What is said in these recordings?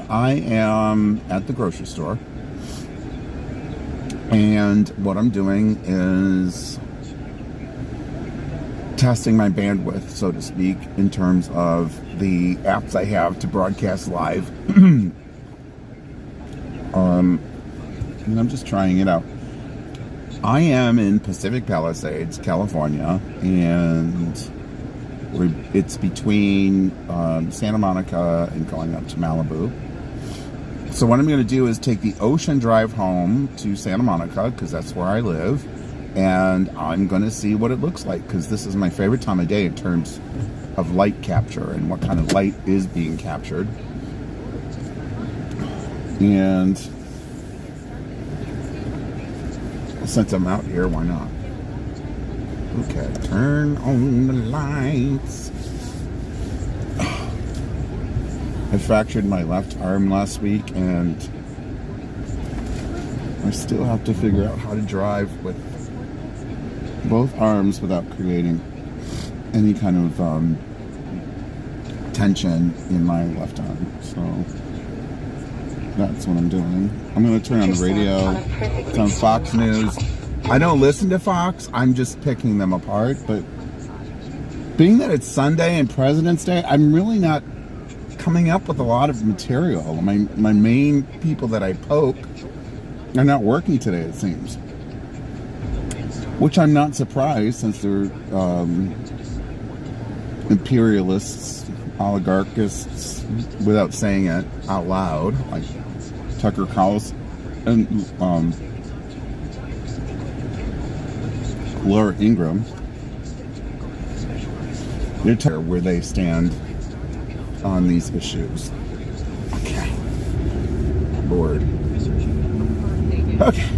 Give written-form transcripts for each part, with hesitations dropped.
I am at the grocery store, and what I'm doing is testing my bandwidth, so to speak, in terms of the apps I have to broadcast live. And I'm just trying it out. I am in Pacific Palisades, California, and it's between Santa Monica and going up to Malibu. So what I'm going to do is take the ocean drive home to Santa Monica, because that's where I live, and I'm going to see what it looks like, because this is my favorite time of day in terms of light capture and what kind of light is being captured. And since I'm out here, why not? Okay, turn on the lights. I fractured my left arm last week, and I still have to figure out how to drive with both arms without creating any kind of tension in my left arm. So that's what I'm doing. I'm going to turn on the radio. It's on Fox News. I don't listen to Fox. I'm just picking them apart. But being that it's Sunday and President's Day, I'm really not coming up with a lot of material. My main people that I poke are not working today, it seems. Which I'm not surprised, since they're imperialists, oligarchists, without saying it out loud, like Tucker Carlson and Laura Ingraham. They're telling where they stand on these issues. Okay. Bored. Okay.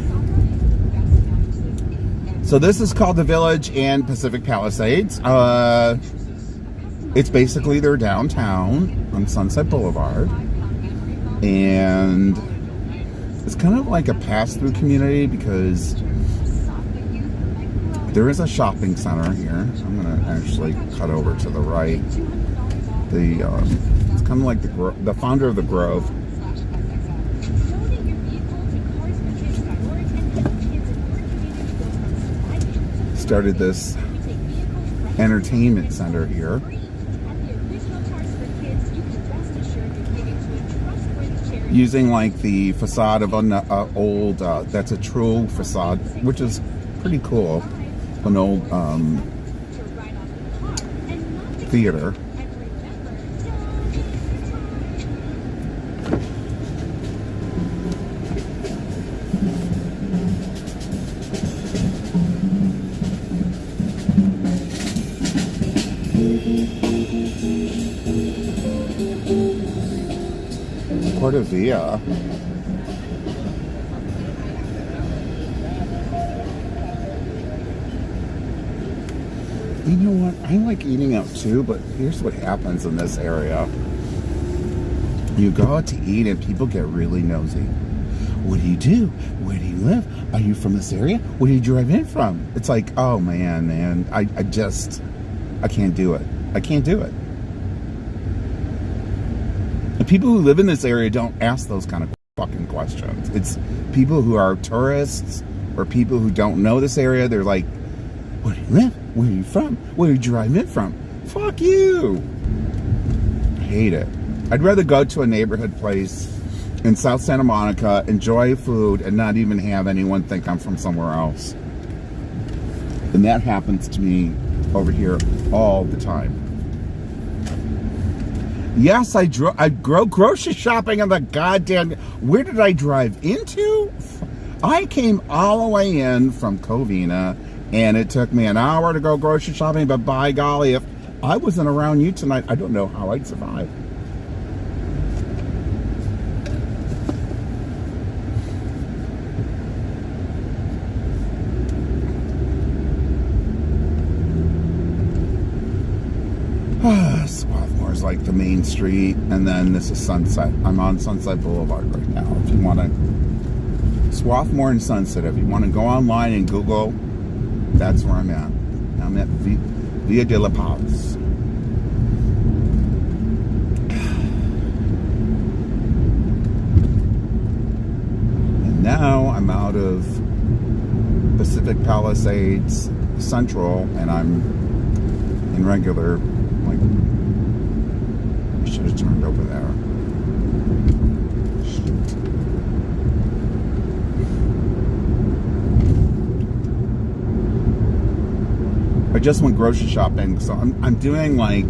So this is called The Village in Pacific Palisades. It's basically their downtown on Sunset Boulevard. And it's kind of like a pass-through community, because there is a shopping center here. I'm going to actually cut over to the right. It's kind of like the founder of the Grove. Started this entertainment center here. Using like the facade of an old, that's a true facade, which is pretty cool. An old theater. Portavia. You know what? I like eating out too, but here's what happens in this area. You go out to eat and people get really nosy. What do you do? Where do you live? Are you from this area? Where do you drive in from? It's like, oh man, I can't do it. I can't do it. The people who live in this area don't ask those kind of fucking questions. It's people who are tourists or people who don't know this area. They're like, where do you live? Where are you from? Where do you drive in from? Fuck you. I hate it. I'd rather go to a neighborhood place in South Santa Monica, enjoy food, and not even have anyone think I'm from somewhere else. And that happens to me over here all the time. Yes, I go grocery shopping in the goddamn... Where did I drive into? I came all the way in from Covina, and it took me an hour to go grocery shopping, but by golly, if I wasn't around you tonight, I don't know how I'd survive. Swarthmore's like the main street, and then this is Sunset. I'm on Sunset Boulevard right now. If you want to, Swarthmore and Sunset. If you want to go online and Google, that's where I'm at. I'm at Via de la Paz. out of Pacific Palisades Central, and I'm in regular, like, I should have turned over there. Shoot. I just went grocery shopping, so I'm doing like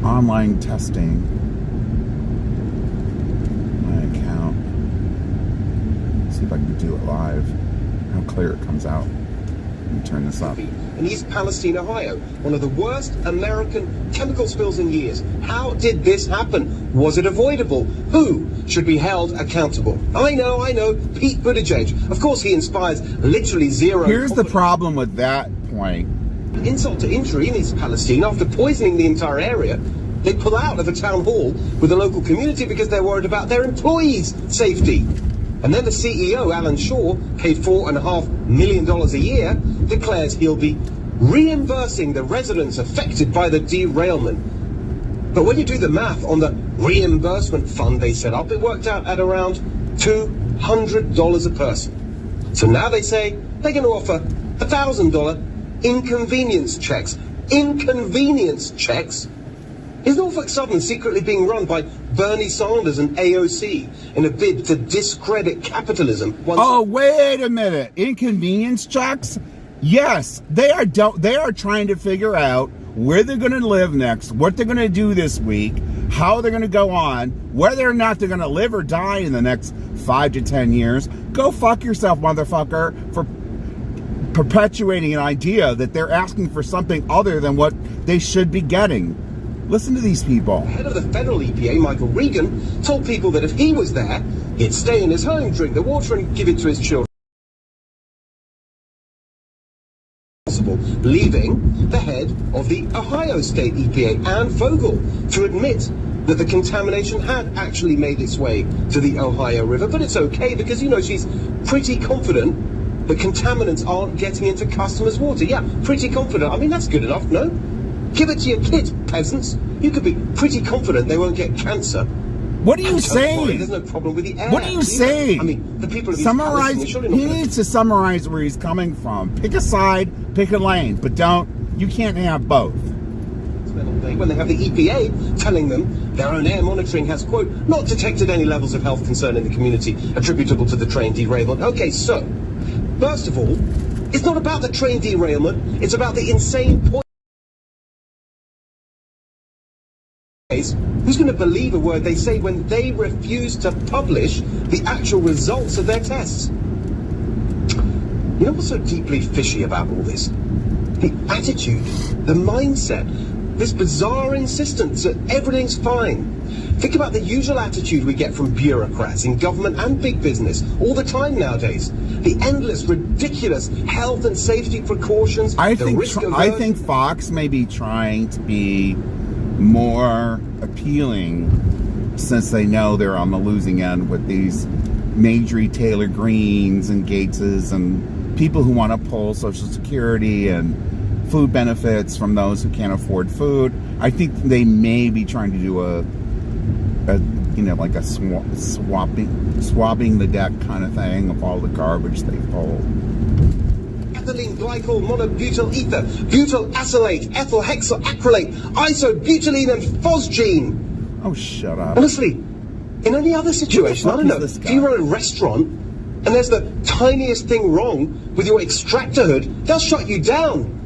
online testing. See if I can do it live. How clear it comes out. Let me turn this up. In East Palestine, Ohio, one of the worst American chemical spills in years. How did this happen? Was it avoidable? Who should be held accountable? I know, Pete Buttigieg. Of course, he inspires literally zero. Here's the problem with that point. Insult to injury in East Palestine, after poisoning the entire area, they pull out of a town hall with the local community because they're worried about their employees' safety. And then the CEO, Alan Shaw, paid $4.5 million a year, declares he'll be reimbursing the residents affected by the derailment. But when you do the math on the reimbursement fund they set up, it worked out at around $200 a person. So now they say they're going to offer $1,000 inconvenience checks. Inconvenience checks? Is Norfolk Southern secretly being run by Bernie Sanders and AOC in a bid to discredit capitalism? Oh, wait a minute. Inconvenience checks? Yes, they are trying to figure out where they're going to live next, what they're going to do this week, how they're going to go on, whether or not they're going to live or die in the next 5 to 10 years. Go fuck yourself, motherfucker, for perpetuating an idea that they're asking for something other than what they should be getting. Listen to these people. The head of the federal EPA, Michael Regan, told people that if he was there, he'd stay in his home, drink the water, and give it to his children. Leaving the head of the Ohio State EPA, Ann Fogel, to admit that the contamination had actually made its way to the Ohio River. But it's okay because, she's pretty confident that contaminants aren't getting into customers' water. Yeah, pretty confident. I mean, that's good enough, no? Give it to your kids, peasants. You could be pretty confident they won't get cancer. What are you saying? There's no problem with the air. What are you saying? I mean, the people of summarize. He needs to summarize where he's coming from. Pick a side, pick a lane, but you can't have both. When they have the EPA telling them their own air monitoring has, quote, not detected any levels of health concern in the community attributable to the train derailment. Okay, so, first of all, it's not about the train derailment, it's about the insane point. Who's going to believe a word they say when they refuse to publish the actual results of their tests? You know what's so deeply fishy about all this? The attitude, the mindset, this bizarre insistence that everything's fine. Think about the usual attitude we get from bureaucrats in government and big business all the time nowadays. The endless, ridiculous health and safety precautions. I think Fox may be trying to be more appealing since they know they're on the losing end with these Marjorie Taylor Greens and Gateses and people who want to pull Social Security and food benefits from those who can't afford food. I think they may be trying to do a swabbing the deck kind of thing of all the garbage they pulled. Ethylene glycol monobutyl ether, butyl acylate, ethyl hexylacrylate, isobutylene and phosgene. Oh, shut up. Honestly, in any other situation, I don't know, if you run a restaurant and there's the tiniest thing wrong with your extractor hood, they'll shut you down.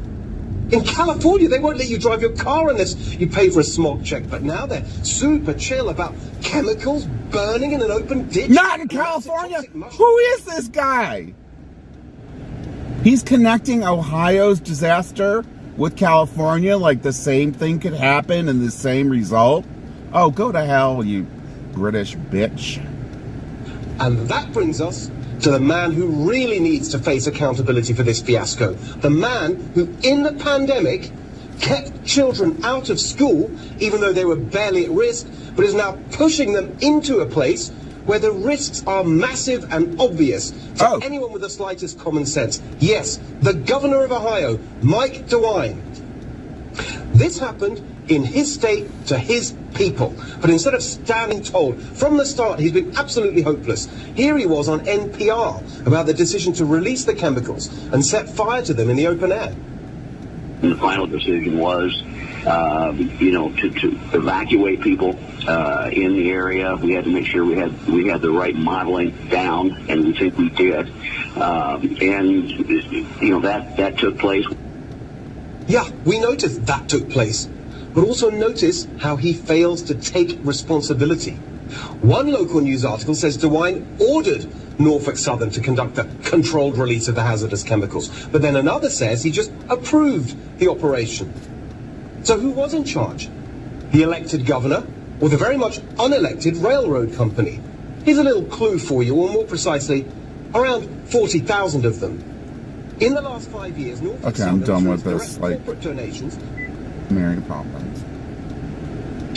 In California, they won't let you drive your car unless you pay for a smog check. But now they're super chill about chemicals burning in an open ditch. Not in California. Who is this guy? He's connecting Ohio's disaster with California like the same thing could happen and the same result. Oh, go to hell, you British bitch. And that brings us to the man who really needs to face accountability for this fiasco. The man who, in the pandemic, kept children out of school, even though they were barely at risk, but is now pushing them into a place where the risks are massive and obvious to anyone with the slightest common sense. Yes, the governor of Ohio, Mike DeWine. This happened in his state to his people. But instead of standing tall from the start, he's been absolutely hopeless. Here he was on NPR about the decision to release the chemicals and set fire to them in the open air. And the final decision was, to evacuate people in the area. We had to make sure we had the right modeling down, and we think we did. That took place. Yeah, we noticed that took place, but also notice how he fails to take responsibility. One local news article says DeWine ordered Norfolk Southern to conduct a controlled release of the hazardous chemicals, but then another says he just approved the operation. So who was in charge? The elected governor or the very much unelected railroad company? Here's a little clue for you, or more precisely, around 40,000 of them. In the last 5 years, Norfolk Southern, I'm done with through this. direct corporate donations. Mary Poppins.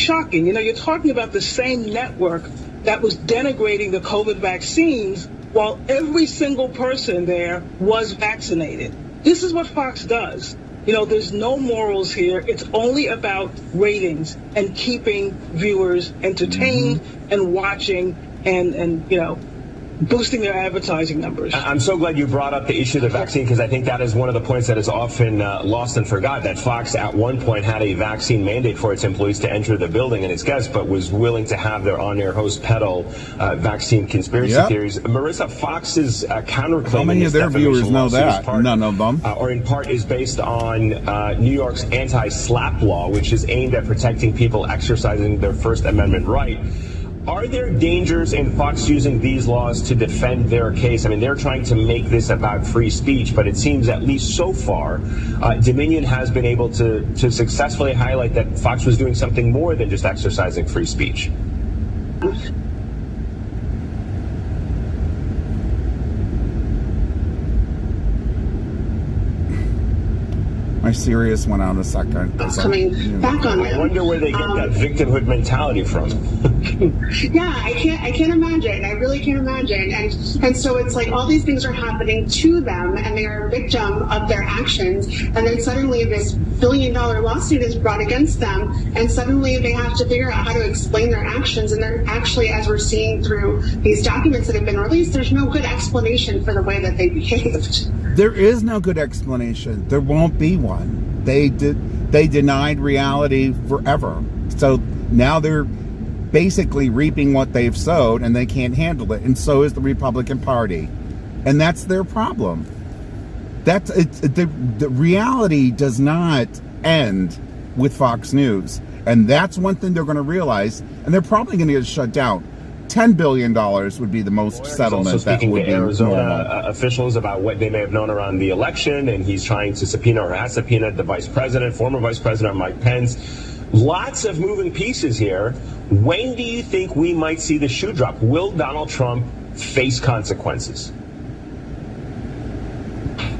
Shocking. You're talking about the same network that was denigrating the COVID vaccines while every single person there was vaccinated. This is what Fox does. There's no morals here. It's only about ratings and keeping viewers entertained and watching and boosting their advertising numbers. I'm so glad you brought up the issue of the vaccine, because I think that is one of the points that is often lost and forgot, that Fox at one point had a vaccine mandate for its employees to enter the building and its guests, but was willing to have their on-air host peddle vaccine conspiracy theories. Marissa, Fox's counterclaim. How many of their viewers know that? None of them. Or in part is based on New York's anti-SLAPP law, which is aimed at protecting people exercising their First Amendment right. Are there dangers in Fox using these laws to defend their case? I mean, they're trying to make this about free speech, but it seems, at least so far, Dominion has been able to successfully highlight that Fox was doing something more than just exercising free speech. My Sirius went out a second. Coming back on I wonder where they get that victimhood mentality from. Yeah, I can't imagine. I really can't imagine. And so it's like all these things are happening to them, and they are a victim of their actions. And then suddenly this billion-dollar lawsuit is brought against them, and suddenly they have to figure out how to explain their actions. And they're actually, as we're seeing through these documents that have been released, there's no good explanation for the way that they behaved. There is no good explanation. There won't be one. They denied reality forever. So now they're basically reaping what they've sowed, and they can't handle it. And so is the Republican Party. And that's their problem. The reality does not end with Fox News. And that's one thing they're going to realize, and they're probably going to get shut down. $10 billion would be the most settlement that would be Arizona officials about what they may have known around the election, and he's trying to subpoena, or has subpoenaed, the vice president, former vice president Mike Pence. Lots of moving pieces here. When do you think we might see the shoe drop? Will Donald Trump face consequences?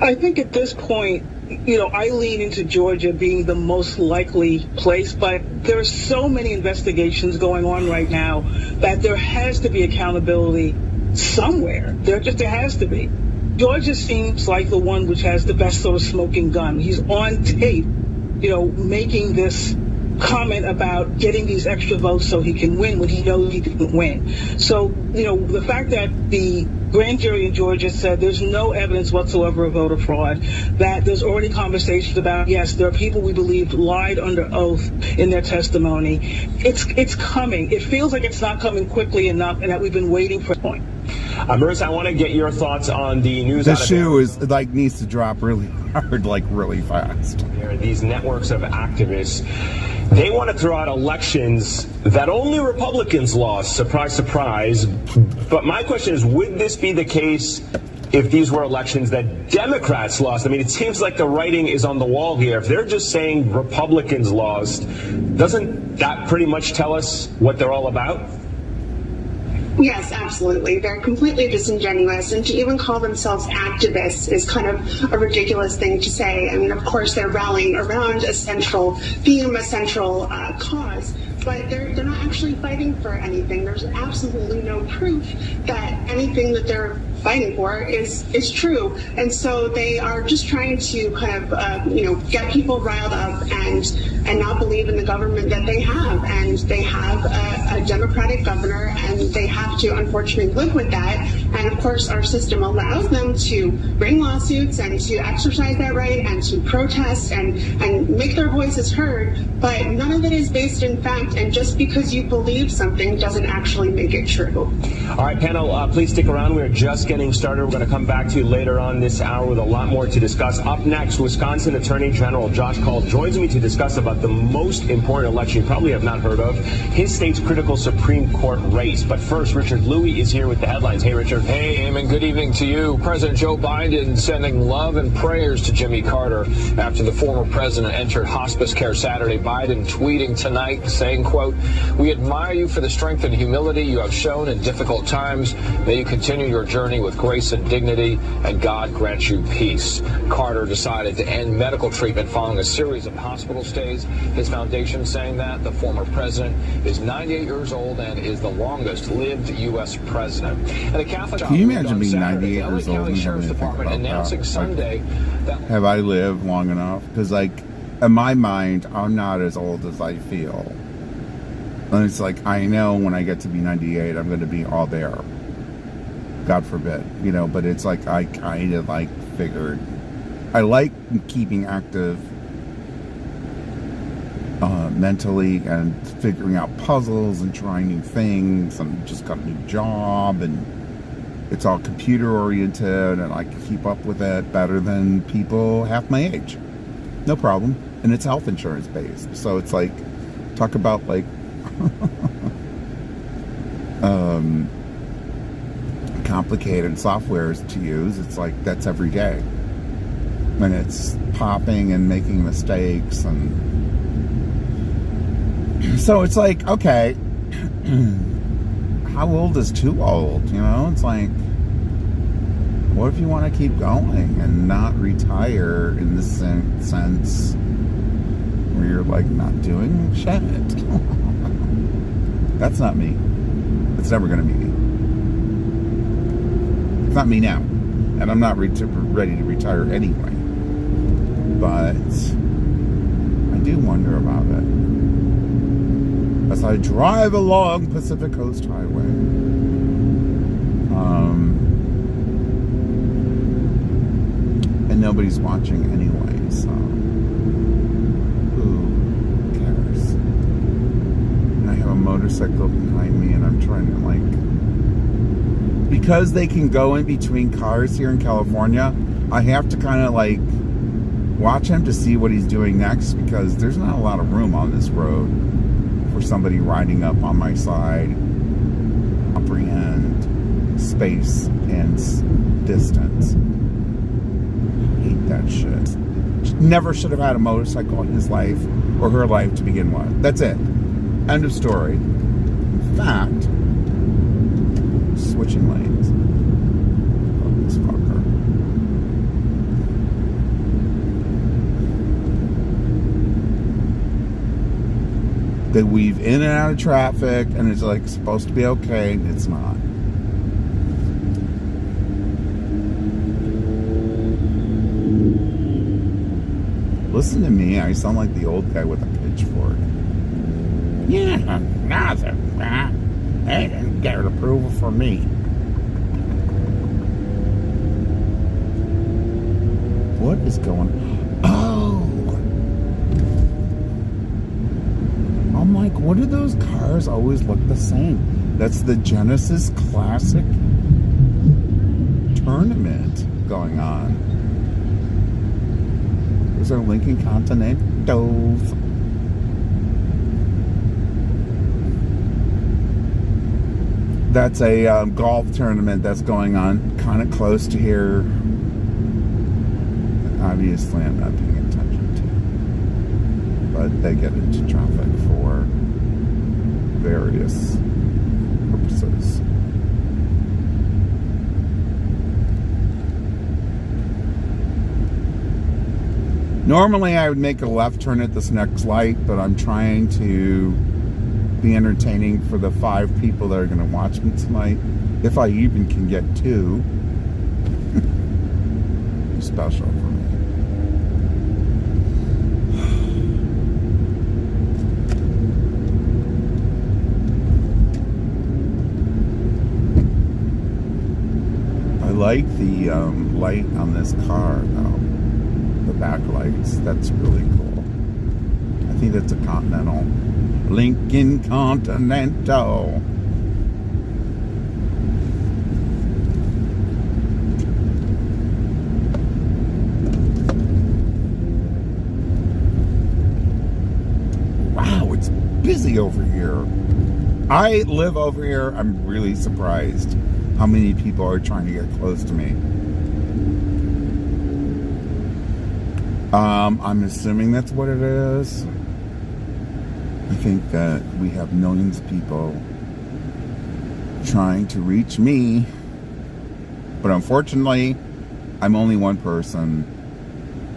I think at this point, I lean into Georgia being the most likely place, but there are so many investigations going on right now that there has to be accountability somewhere. There has to be. Georgia seems like the one which has the best sort of smoking gun. He's on tape, making this comment about getting these extra votes so he can win when he knows he didn't win. So, the fact that the grand jury in Georgia said there's no evidence whatsoever of voter fraud, that there's already conversations about, yes, there are people we believe lied under oath in their testimony. It's coming. It feels like it's not coming quickly enough, and that we've been waiting for a point. Marissa, I want to get your thoughts on the news. The shoe needs to drop really hard, really fast. These networks of activists, they want to throw out elections that only Republicans lost. Surprise, surprise. But my question is, would this be the case if these were elections that Democrats lost? I mean, it seems like the writing is on the wall here. If they're just saying Republicans lost, doesn't that pretty much tell us what they're all about? Yes, absolutely. They're completely disingenuous, and to even call themselves activists is kind of a ridiculous thing to say. I mean, of course, they're rallying around a central theme, a central cause, but they're not actually fighting for anything. There's absolutely no proof that anything that they're fighting for is true, and so they are just trying to kind of get people riled up and not believe in the government that they have. And they have a Democratic governor, and they have to unfortunately live with that. And of course, our system allows them to bring lawsuits and to exercise that right and to protest and make their voices heard. But none of it is based in fact. And just because you believe something doesn't actually make it true. All right, panel, please stick around. We're just getting started. We're going to come back to you later on this hour with a lot more to discuss. Up next, Wisconsin Attorney General Josh Call joins me to discuss about the most important election you probably have not heard of, his state's critical Supreme Court race. But first, Richard Louie is here with the headlines. Hey, Richard. Hey, Eamon. Good evening to you. President Joe Biden sending love and prayers to Jimmy Carter after the former president entered hospice care Saturday. Biden tweeting tonight saying, quote, "We admire you for the strength and humility you have shown in difficult times. May you continue your journey with grace and dignity, and God grant you peace." Carter decided to end medical treatment following a series of hospital stays. His foundation saying that the former president is 98 years old and is the longest lived U.S. president. And the Catholic Can you imagine being 98 years old and having to think about announcing that? Sunday that Have I lived long enough? Because, like, in my mind, I'm not as old as I feel. And it's like, I know when I get to be 98, I'm going to be all there. God forbid, but it's like, I kind of like figured, I like keeping active mentally and figuring out puzzles and trying new things. I'm just got a new job and it's all computer oriented and I can keep up with it better than people half my age. No problem. And it's health insurance based. So it's like, talk about like, complicated softwares to use. It's like, that's every day. When it's popping and making mistakes and so it's like, okay, how old is too old? It's like, what if you want to keep going and not retire in the sense where you're like not doing shit? That's not me. It's never going to be me. It's not me now. And I'm not ready to retire anyway. But I do wonder about it. As I drive along Pacific Coast Highway, and nobody's watching anyway, so who cares? And I have a motorcycle behind me, and I'm trying to because they can go in between cars here in California, I have to kind of like watch him to see what he's doing next, because there's not a lot of room on this road for somebody riding up on my side. Comprehend space and distance. I hate that shit. Never should have had a motorcycle in his life or her life to begin with. That's it. End of story. In fact, switching lanes. Oh, this fucker. They weave in and out of traffic, and it's like supposed to be okay, and it's not. Listen to me, I sound like the old guy with a pitchfork. Yeah, nothing. They didn't get approval for me. What is going on? Oh! I'm like, what do those cars always look the same? That's the Genesis Classic tournament going on. There's our Lincoln Continentals. That's a golf tournament that's going on kind of close to here. Obviously, I'm not paying attention to, but they get into traffic for various purposes. Normally I would make a left turn at this next light, but I'm trying to be entertaining for the 5 people that are going to watch me tonight, if I even can get 2. Special for me. I like the light on this car, though. The back lights. That's really cool. I think that's a Continental. Lincoln Continental. Wow, it's busy over here. I live over here. I'm really surprised how many people are trying to get close to me. I'm assuming that's what it is. I think that we have millions of people trying to reach me, but unfortunately, I'm only one person,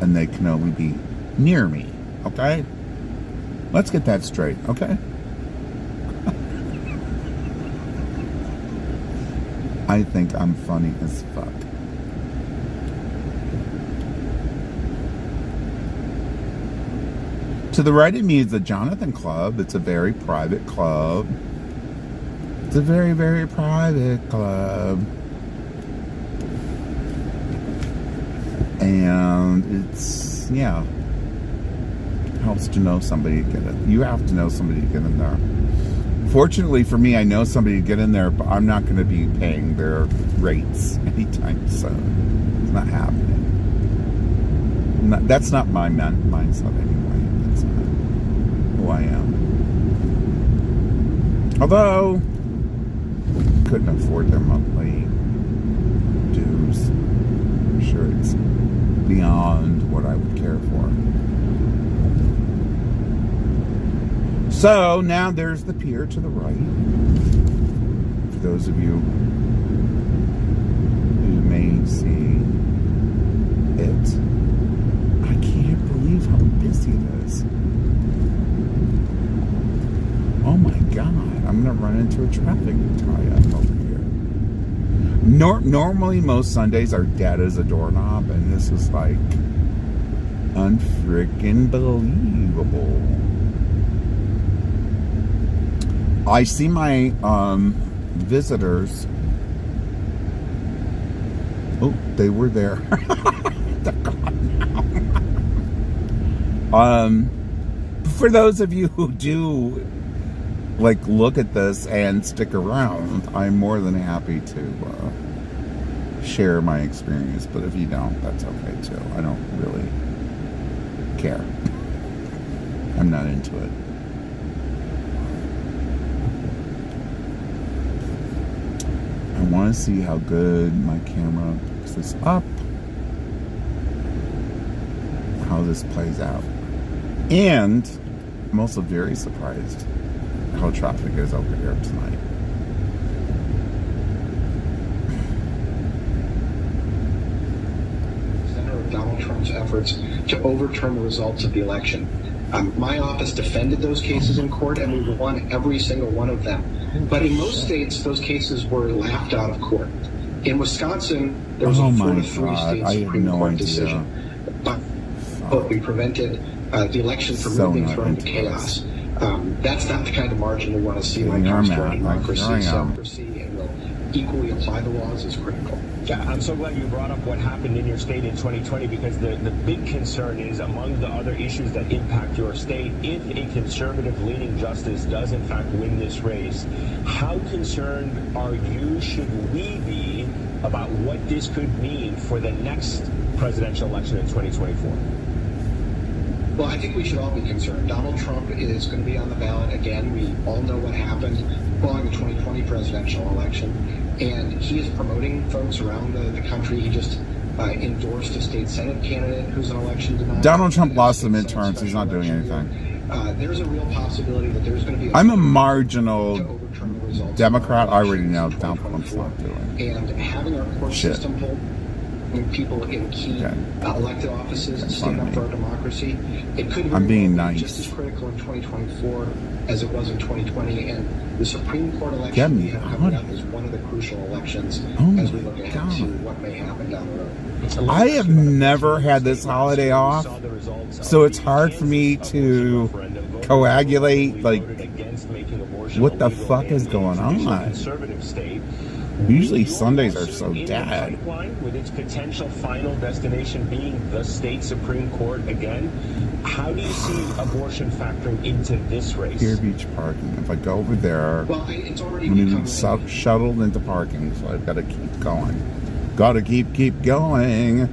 and they can only be near me, okay? Let's get that straight, okay? I think I'm funny as fuck. To the right of me is the Jonathan Club. It's a very private club. It's a very, very private club. And it's, yeah, helps to know somebody to get in. You have to know somebody to get in there. Fortunately for me, I know somebody to get in there, but I'm not going to be paying their rates anytime soon. It's not happening. That's not my mindset anyway. That's not who I am. Although, couldn't afford their monthly dues. I'm sure it's beyond what I would care for. So now there's the pier to the right. For those of you who may see it, I can't believe how busy it is. Oh my God, I'm gonna run into a traffic tie-up over here. Normally most Sundays are dead as a doorknob, and this is like unfreaking believable. I see my visitors. Oh, they were there. They're gone now. For those of you who do like look at this and stick around, I'm more than happy to share my experience. But if you don't, that's okay too. I don't really care. I'm not into it. I want to see how good my camera picks this up, how this plays out. And I'm also very surprised how traffic is over here tonight. Center of Donald Trump's efforts to overturn the results of the election. My office defended those cases in court, and we won every single one of them. But in most states, those cases were laughed out of court. In Wisconsin, there was a 4-3 state Supreme Court decision. But we prevented the election from moving through into chaos. That's not the kind of margin we want to see when it comes to our democracy. Democracy and will equally apply the laws is critical. Yeah, I'm so glad you brought up what happened in your state in 2020, because the big concern is, among the other issues that impact your state, if a conservative-leaning justice does in fact win this race, how concerned are you, should we be, about what this could mean for the next presidential election in 2024? Well, I think we should all be concerned. Donald Trump is going to be on the ballot again. We all know what happened following the 2020 presidential election. And he is promoting folks around the country. He just endorsed a state Senate candidate who's an election denier. Donald Trump lost the midterms. He's not doing anything. There's a real possibility that there's going to be... I'm a marginal Democrat. I already know Donald Trump's not doing and having our court system hold people in key elected offices That's stand up funny. for our democracy. It could I'm being very well be nice. just as critical in 2024 as it was in 2020, and the Supreme Court Get election me we have coming out. up is one of the crucial elections Oh as we my look ahead God. to what may happen down the road. I have never had this holiday off, so it's hard for me to coagulate, like, what the fuck is going on? Usually Sundays are so dead. With its potential final destination being the state Supreme Court again, how do you see abortion factoring into this race? Pier Beach parking. If I go over there, Well, it's already I'm going to become be shuttled into parking, so I've got to keep going. Got to keep going.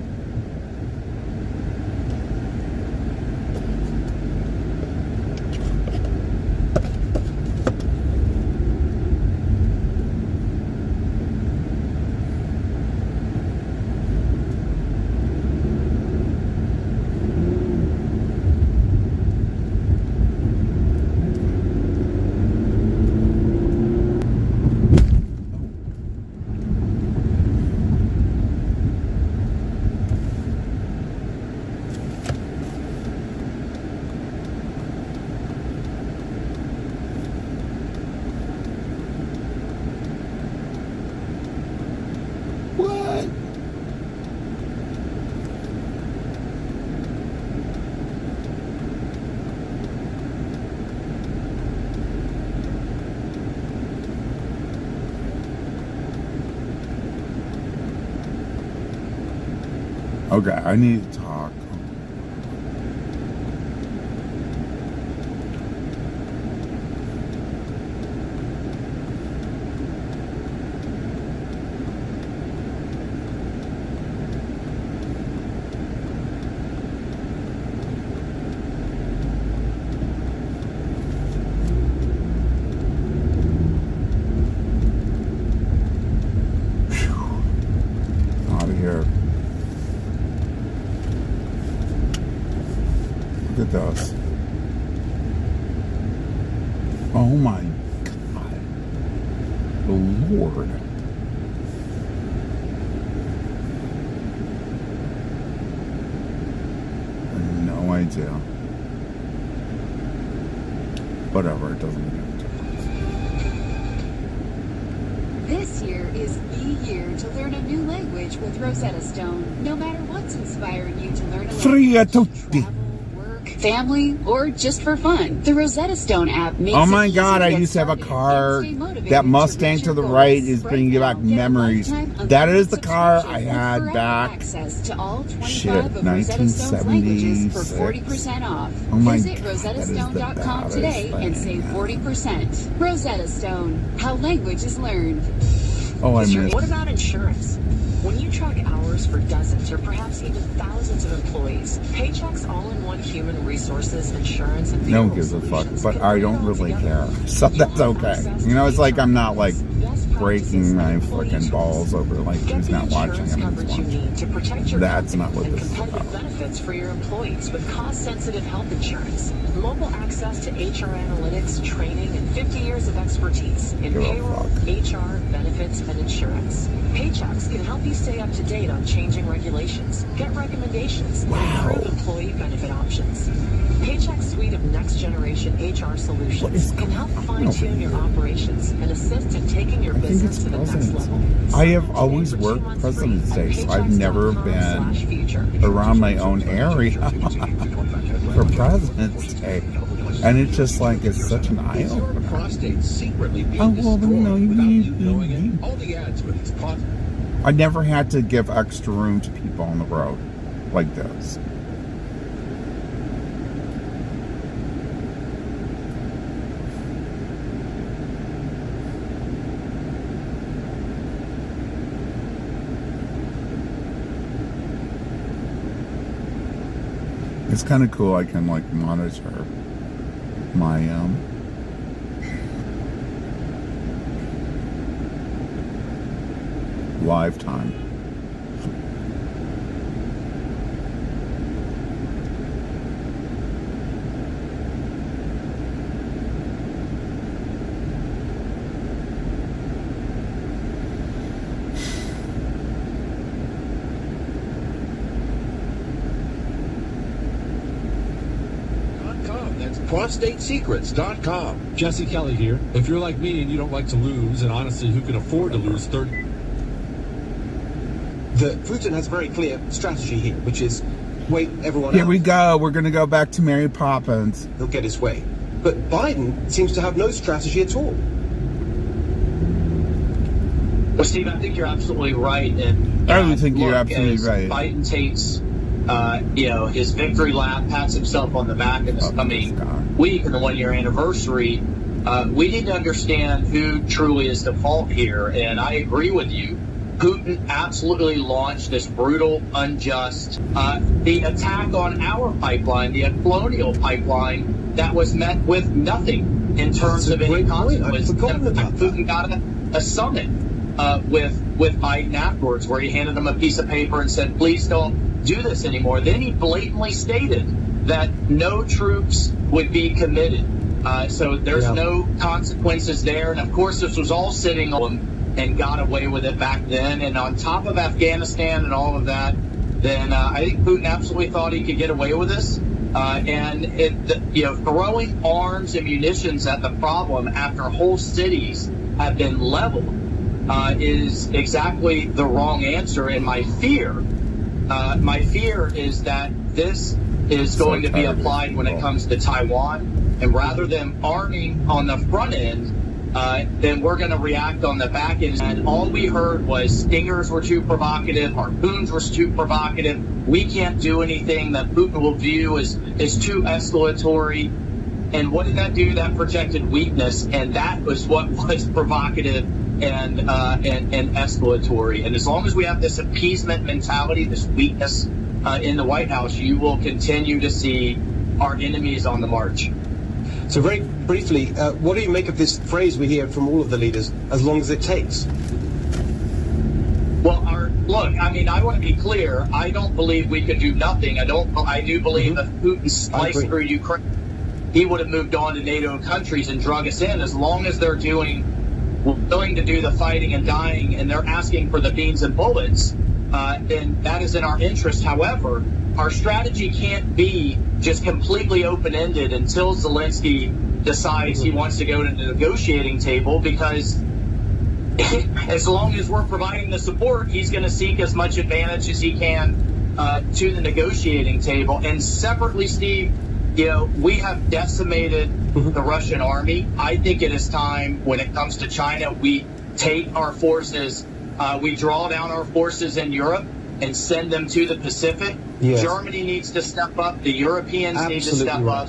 What? Okay, I need to talk. Out of here. Look at this. Oh my God. The Lord. I have no idea. Whatever, it doesn't make any difference. This year is the year to learn a new language with Rosetta Stone. No matter what's inspiring you to learn a Free a language, tutti. travel, work, family, or just for fun, the Rosetta Stone app makes Oh it my easy God, I get used to have a started car. and stay motivated That to Mustang reach to your the goals. right is Right bringing back now, get a memories. lifetime That is the unlimited car subscription I with had forever back. access to all 25 Shit, of Rosetta Stone's languages for 1976. 40% off. Oh my Visit God, that is the rosettastone.com baddest today and thing. save 40%. Rosetta Stone, how language is learned. Oh, I missed. What about insurance? When you track hours for dozens or perhaps even thousands of employees, Paycheck's all-in-one human resources, insurance, and No one payroll gives a fuck, solutions but can I bring it don't all really together. care. So You'll that's have okay. access You know, to it's like I'm not like best practices, breaking my employee fucking choice. balls over like Get who's the not watching insurance and who's coverage you watching. need to protect your That's company not what and this is competitive about. benefits for your employees with cost-sensitive health insurance, mobile access to HR analytics, training, and 50 years of expertise in Give a payroll, fuck. HR, benefits, and insurance. Paychecks can help you stay up to date on changing regulations, get recommendations, and improve employee benefit options. Paycheck's suite of next-generation HR solutions can help fine-tune your operations and assist in taking your I think business it's to the next President's level. I have Sign up always today for 2 worked months President's free Day, at so I've never paychecks.com/future. been around my own area for President's Day. And it's just like, it's such an eye opener. Prostate secretly being Oh, well, destroyed you know, without you- you knowing it. All the ads with these prostate. I never had to give extra room to people on the road like this. It's kind of cool. I can like monitor my live time. quadstatesecrets.com. Jesse Kelly here. If you're like me and you don't like to lose, and honestly, who can afford to lose 30? Putin has a very clear strategy here, which is wait everyone Here out. we go. We're going to go back to Mary Poppins. He'll get his way. But Biden seems to have no strategy at all. Well, Steve, I think you're absolutely right. And I think you're look, absolutely as right. Biden takes, his victory lap, pats himself on the back in this coming week and the 1-year anniversary. We need to understand who truly is the fault here. And I agree with you. Putin absolutely launched this brutal, unjust, the attack on our pipeline, the colonial pipeline, that was met with nothing in terms of any consequence. Putin got a summit with Biden afterwards, where he handed him a piece of paper and said, please don't do this anymore. Then he blatantly stated that no troops would be committed. So there's no consequences there. And of course, this was all sitting on and got away with it back then. And on top of Afghanistan and all of that, then I think Putin absolutely thought he could get away with this. Throwing arms and munitions at the problem after whole cities have been leveled is exactly the wrong answer. And my fear is that this is going to be applied when it comes to Taiwan. And rather than arming on the front end, then we're going to react on the back end. And all we heard was stingers were too provocative, harpoons were too provocative. We can't do anything that Putin will view as too escalatory. And what did that do? That projected weakness, and that was what was provocative and escalatory. And as long as we have this appeasement mentality, this weakness in the White House, you will continue to see our enemies on the march. So very briefly, what do you make of this phrase we hear from all of the leaders, as long as it takes? Well, I want to be clear. I don't believe we could do nothing. I do believe if Putin sliced through Ukraine, he would have moved on to NATO countries and drug us in. As long as they're willing to do the fighting and dying, and they're asking for the beans and bullets, then that is in our interest. However, our strategy can't be just completely open-ended until Zelensky decides he wants to go to the negotiating table, because as long as we're providing the support, he's going to seek as much advantage as he can to the negotiating table. And separately, Steve, we have decimated the Russian army. I think it is time, when it comes to China, we take our forces, we draw down our forces in Europe and send them to the Pacific. Yes. Germany needs to step up. The Europeans need to step up.